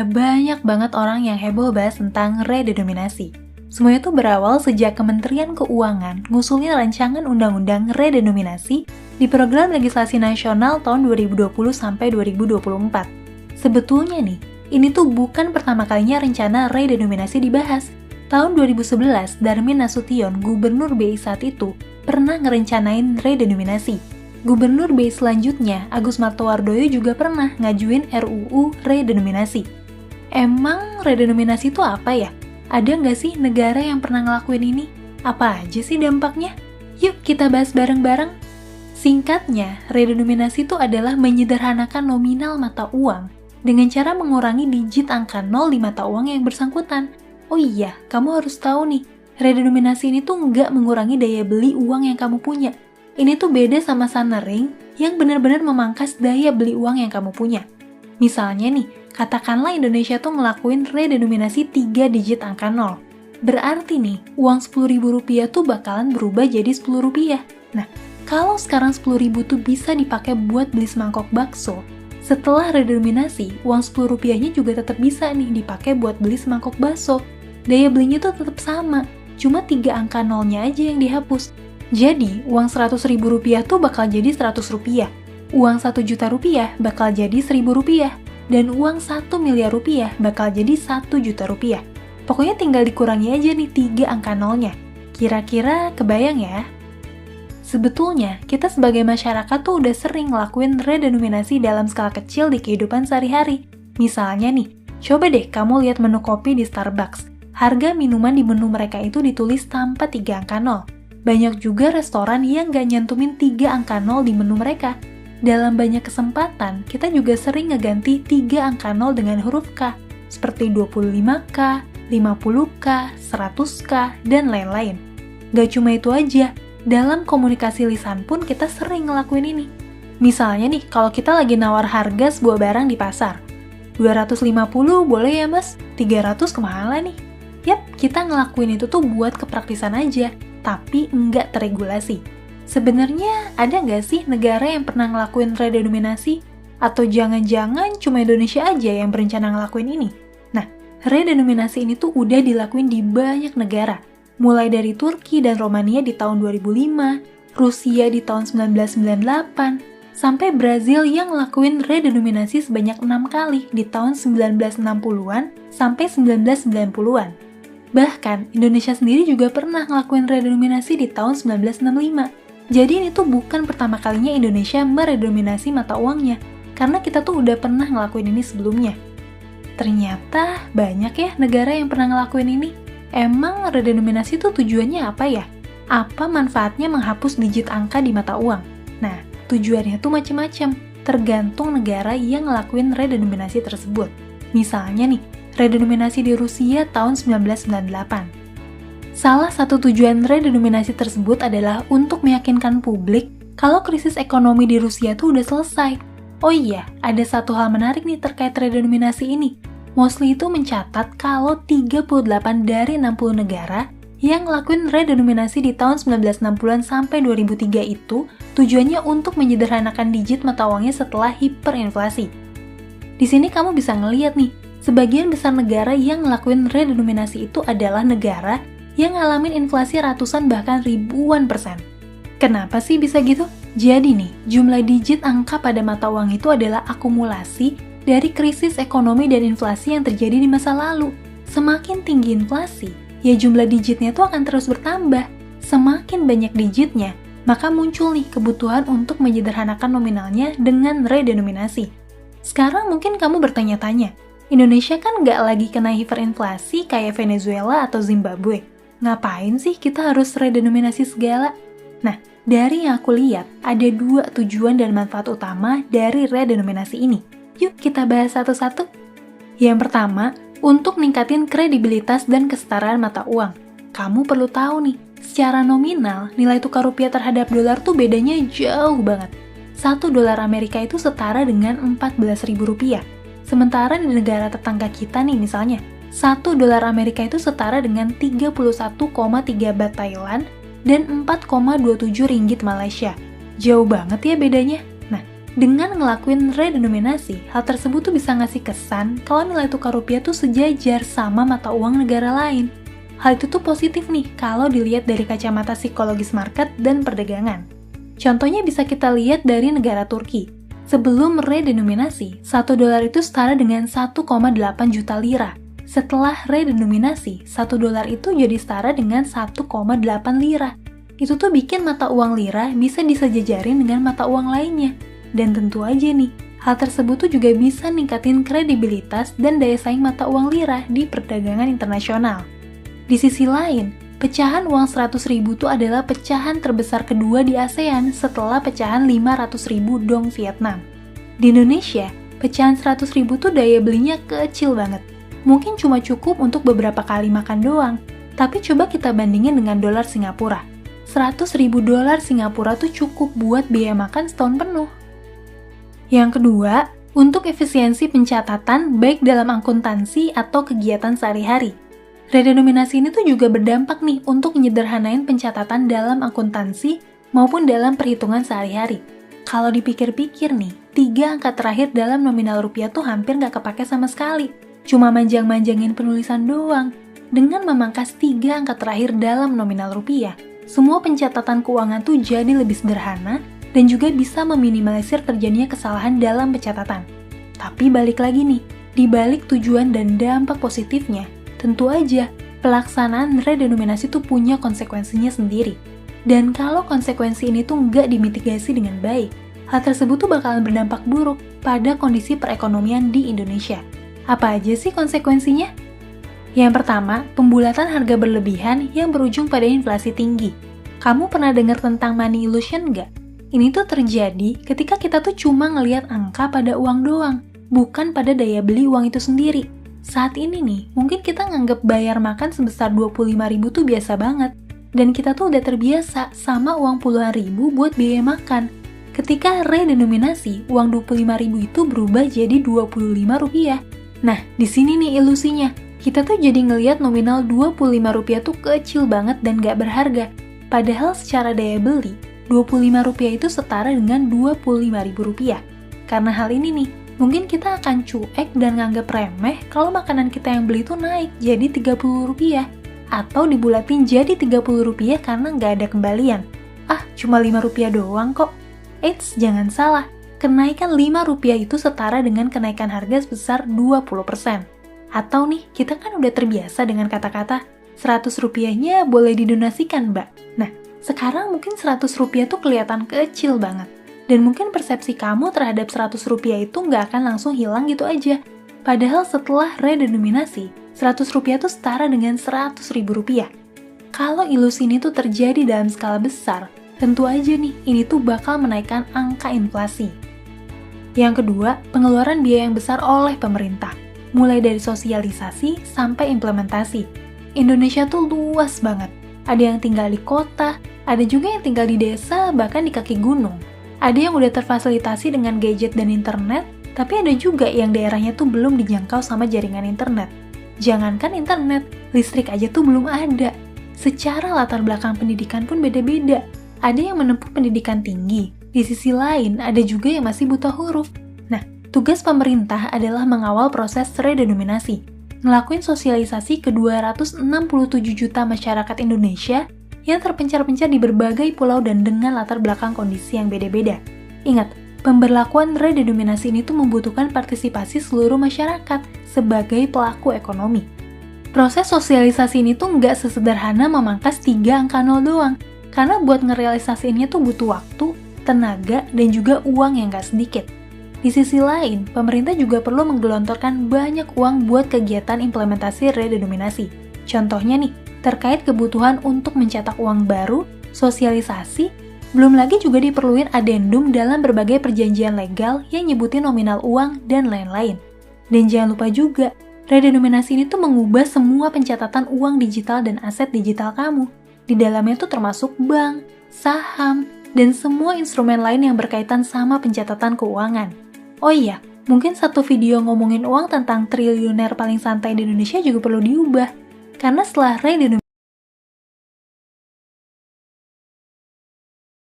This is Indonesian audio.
Banyak banget orang yang heboh bahas tentang redenominasi. Semuanya tuh berawal sejak Kementerian Keuangan ngusulin rancangan undang-undang redenominasi di program legislasi nasional tahun 2020 sampai 2024. Sebetulnya nih, ini tuh bukan pertama kalinya rencana redenominasi dibahas. Tahun 2011, Darmin Nasution, Gubernur BI saat itu, pernah ngerencanain redenominasi. Gubernur BI selanjutnya, Agus Martowardoyo juga pernah ngajuin RUU redenominasi. Emang redenominasi itu apa ya? Ada nggak sih negara yang pernah ngelakuin ini? Apa aja sih dampaknya? Yuk kita bahas bareng-bareng. Singkatnya, redenominasi itu adalah menyederhanakan nominal mata uang dengan cara mengurangi digit angka 0 di mata uang yang bersangkutan. Oh iya, kamu harus tahu nih, redenominasi ini tuh nggak mengurangi daya beli uang yang kamu punya. Ini tuh beda sama sunering yang benar-benar memangkas daya beli uang yang kamu punya. Misalnya nih, katakanlah Indonesia tuh ngelakuin redenominasi 3 digit angka 0. Berarti nih, uang Rp10.000 tuh bakalan berubah jadi Rp10. Nah, kalau sekarang Rp10.000 tuh bisa dipakai buat beli semangkok bakso, setelah redenominasi, uang Rp10-nya juga tetap bisa nih dipakai buat beli semangkok bakso. Daya belinya tuh tetap sama, cuma 3 angka 0-nya aja yang dihapus. Jadi, uang Rp100.000 tuh bakal jadi Rp100. Uang Rp1.000.000 bakal jadi Rp1.000, dan uang Rp1 miliar bakal jadi Rp1 juta. Pokoknya tinggal dikurangi aja nih 3 angka 0-nya. Kira-kira kebayang ya? Sebetulnya, kita sebagai masyarakat tuh udah sering ngelakuin redenominasi dalam skala kecil di kehidupan sehari-hari. Misalnya nih, coba deh kamu lihat menu kopi di Starbucks. Harga minuman di menu mereka itu ditulis tanpa 3 angka 0. Banyak juga restoran yang nggak nyantumin 3 angka 0 di menu mereka. Dalam banyak kesempatan, kita juga sering ngeganti 3 angka 0 dengan huruf K, seperti 25K, 50K, 100K, dan lain-lain. Gak cuma itu aja, dalam komunikasi lisan pun kita sering ngelakuin ini. Misalnya nih, kalau kita lagi nawar harga sebuah barang di pasar, 250 boleh ya mas? 300 kemana nih? Yap, kita ngelakuin itu tuh buat kepraktisan aja, tapi nggak terregulasi. Sebenarnya ada nggak sih negara yang pernah ngelakuin redenominasi? Atau jangan-jangan cuma Indonesia aja yang berencana ngelakuin ini? Nah, redenominasi ini tuh udah dilakuin di banyak negara. Mulai dari Turki dan Romania di tahun 2005, Rusia di tahun 1998, sampai Brazil yang ngelakuin redenominasi sebanyak 6 kali di tahun 1960-an sampai 1990-an. Bahkan, Indonesia sendiri juga pernah ngelakuin redenominasi di tahun 1965. Jadi ini tuh bukan pertama kalinya Indonesia meredenominasi mata uangnya, karena kita tuh udah pernah ngelakuin ini sebelumnya. Ternyata banyak ya negara yang pernah ngelakuin ini. Emang redenominasi tuh tujuannya apa ya? Apa manfaatnya menghapus digit angka di mata uang? Nah, tujuannya tuh macam-macam, tergantung negara yang ngelakuin redenominasi tersebut. Misalnya nih, redenominasi di Rusia tahun 1998. Salah satu tujuan redenominasi tersebut adalah untuk meyakinkan publik kalau krisis ekonomi di Rusia tuh udah selesai. Oh iya, ada satu hal menarik nih terkait redenominasi ini. Mosley itu mencatat kalau 38 dari 60 negara yang ngelakuin redenominasi di tahun 1960-an sampai 2003 itu tujuannya untuk menyederhanakan digit mata uangnya setelah hiperinflasi. Di sini kamu bisa ngeliat nih, sebagian besar negara yang ngelakuin redenominasi itu adalah negara yang ngalamin inflasi ratusan bahkan ribuan %. Kenapa sih bisa gitu? Jadi nih, jumlah digit angka pada mata uang itu adalah akumulasi dari krisis ekonomi dan inflasi yang terjadi di masa lalu. Semakin tinggi inflasi, ya jumlah digitnya tuh akan terus bertambah. Semakin banyak digitnya, maka muncul nih kebutuhan untuk menyederhanakan nominalnya dengan redenominasi. Sekarang mungkin kamu bertanya-tanya, Indonesia kan nggak lagi kena hiperinflasi kayak Venezuela atau Zimbabwe. Ngapain sih kita harus redenominasi segala? Nah, dari yang aku lihat, ada 2 tujuan dan manfaat utama dari redenominasi ini. Yuk kita bahas satu-satu. Yang pertama, untuk ningkatin kredibilitas dan kesetaraan mata uang. Kamu perlu tahu nih, secara nominal, nilai tukar rupiah terhadap dolar tuh bedanya jauh banget. 1 dolar Amerika itu setara dengan Rp14.000. Sementara di negara tetangga kita nih misalnya, 1 dolar Amerika itu setara dengan 31,3 bat Thailand dan 4,27 ringgit Malaysia. Jauh banget ya bedanya. Nah, Dengan ngelakuin redenominasi, hal tersebut tuh bisa ngasih kesan kalau nilai tukar rupiah tuh sejajar sama mata uang negara lain. Hal itu tuh positif nih kalau dilihat dari kacamata psikologis market dan perdagangan. Contohnya bisa kita lihat dari negara Turki. Sebelum redenominasi, 1 dolar itu setara dengan 1,8 juta lira. Setelah redenominasi, 1 dolar itu jadi setara dengan 1,8 lira. Itu tuh bikin mata uang lira bisa disejajarin dengan mata uang lainnya. Dan tentu aja nih, hal tersebut tuh juga bisa ningkatin kredibilitas dan daya saing mata uang lira di perdagangan internasional. Di sisi lain, pecahan uang 100.000 tuh adalah pecahan terbesar kedua di ASEAN setelah pecahan 500.000 dong Vietnam. Di Indonesia, pecahan 100.000 tuh daya belinya kecil banget. Mungkin cuma cukup untuk beberapa kali makan doang, tapi coba kita bandingin dengan dolar Singapura. 100.000 dolar Singapura tuh cukup buat biaya makan setahun penuh. Yang kedua, untuk efisiensi pencatatan baik dalam akuntansi atau kegiatan sehari-hari. Redenominasi ini tuh juga berdampak nih untuk menyederhanain pencatatan dalam akuntansi maupun dalam perhitungan sehari-hari. Kalau dipikir-pikir nih, 3 angka terakhir dalam nominal rupiah tuh hampir nggak kepake sama sekali. Cuma manjang-manjangin penulisan doang. Dengan memangkas 3 angka terakhir dalam nominal rupiah, semua pencatatan keuangan tuh jadi lebih sederhana dan juga bisa meminimalisir terjadinya kesalahan dalam pencatatan. Tapi balik lagi nih, di balik tujuan dan dampak positifnya, tentu aja pelaksanaan redenominasi tuh punya konsekuensinya sendiri. Dan kalau konsekuensi ini tuh nggak dimitigasi dengan baik, hal tersebut tuh bakalan berdampak buruk pada kondisi perekonomian di Indonesia. Apa aja sih konsekuensinya? Yang pertama, pembulatan harga berlebihan yang berujung pada inflasi tinggi. Kamu pernah dengar tentang money illusion nggak? Ini tuh terjadi ketika kita tuh cuma ngelihat angka pada uang doang, bukan pada daya beli uang itu sendiri. Saat ini nih, mungkin kita nganggep bayar makan sebesar 25.000 tuh biasa banget, dan kita tuh udah terbiasa sama uang puluhan ribu buat biaya makan. Ketika redenominasi, uang 25.000 itu berubah jadi 25 rupiah. Nah, di sini nih ilusinya. Kita tuh jadi ngelihat nominal 25 rupiah tuh kecil banget dan gak berharga. Padahal secara daya beli, 25 rupiah itu setara dengan 25.000 rupiah. Karena hal ini nih, mungkin kita akan cuek dan nganggap remeh kalau makanan kita yang beli itu naik jadi 30 rupiah. Atau dibulatin jadi 30 rupiah karena nggak ada kembalian. Ah, cuma 5 rupiah doang kok. Eits, jangan salah. Kenaikan 5 rupiah itu setara dengan kenaikan harga sebesar 20%. Atau nih, kita kan udah terbiasa dengan kata-kata 100 rupiahnya boleh didonasikan, Mbak. Nah, sekarang mungkin 100 rupiah tuh kelihatan kecil banget. Dan mungkin persepsi kamu terhadap 100 rupiah itu nggak akan langsung hilang gitu aja. Padahal setelah redenominasi, 100 rupiah tuh setara dengan 100.000 rupiah. Kalau ilusi ini tuh terjadi dalam skala besar, tentu aja nih, ini tuh bakal menaikkan angka inflasi. Yang kedua, pengeluaran biaya yang besar oleh pemerintah. Mulai dari sosialisasi sampai implementasi. Indonesia tuh luas banget. Ada yang tinggal di kota, ada juga yang tinggal di desa, bahkan di kaki gunung. Ada yang udah terfasilitasi dengan gadget dan internet, tapi ada juga yang daerahnya tuh belum dijangkau sama jaringan internet. Jangankan internet, listrik aja tuh belum ada. Secara latar belakang pendidikan pun beda-beda. Ada yang menempuh pendidikan tinggi, di sisi lain ada juga yang masih buta huruf. Nah, tugas pemerintah adalah mengawal proses redenominasi, ngelakuin sosialisasi ke 267 juta masyarakat Indonesia yang terpencar-pencar di berbagai pulau dan dengan latar belakang kondisi yang beda-beda. Ingat, pemberlakuan redenominasi ini tuh membutuhkan partisipasi seluruh masyarakat sebagai pelaku ekonomi. Proses sosialisasi ini tuh nggak sesederhana memangkas 3 angka 0 doang, karena buat ngerealisasiinnya tuh butuh waktu, tenaga, dan juga uang yang nggak sedikit. Di sisi lain, pemerintah juga perlu menggelontorkan banyak uang buat kegiatan implementasi redenominasi. Contohnya nih, terkait kebutuhan untuk mencetak uang baru, sosialisasi, belum lagi juga diperluin adendum dalam berbagai perjanjian legal yang nyebutin nominal uang dan lain-lain. Dan jangan lupa juga, redenominasi ini tuh mengubah semua pencatatan uang digital dan aset digital kamu. Di dalamnya tuh termasuk bank, saham, dan semua instrumen lain yang berkaitan sama pencatatan keuangan. Oh iya, mungkin satu video ngomongin uang tentang triliuner paling santai di Indonesia juga perlu diubah. Karena setelah redenominasi